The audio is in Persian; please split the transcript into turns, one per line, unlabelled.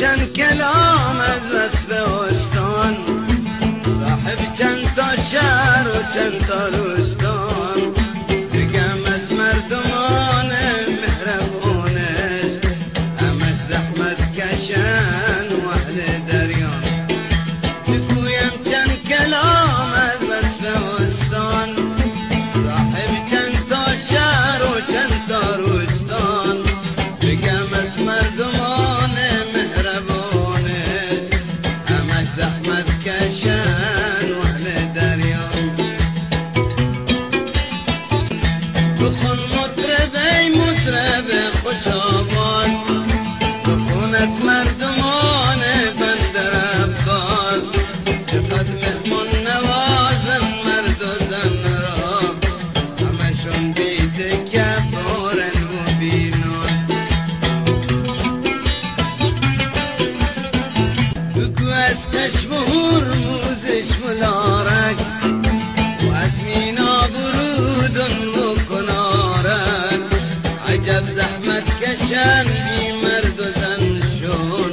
چند کلام از وصف استان، صاحب چند تا شهر و چند تا روستان، بگم از مردمان مهربانش همش زحمت کشن و اهل دریان. بگویم چند کلام از وصف استان، صاحب چند تا شهر و چند تا روستان، بگم از مردمان مهربانش همش زحمت کشن و اهل دریان. بخون مطرب ای مطرب خوش آواز، بخونت مردمان بندر عباس، چقدر مهمون نوازن مرد و زن را، همشون بیت کبارن و بینان. بگو از قشم و هرموزش ملارک، و از مینا برودن و کنارک، عجب زحمت کشن این مرد و زن شد،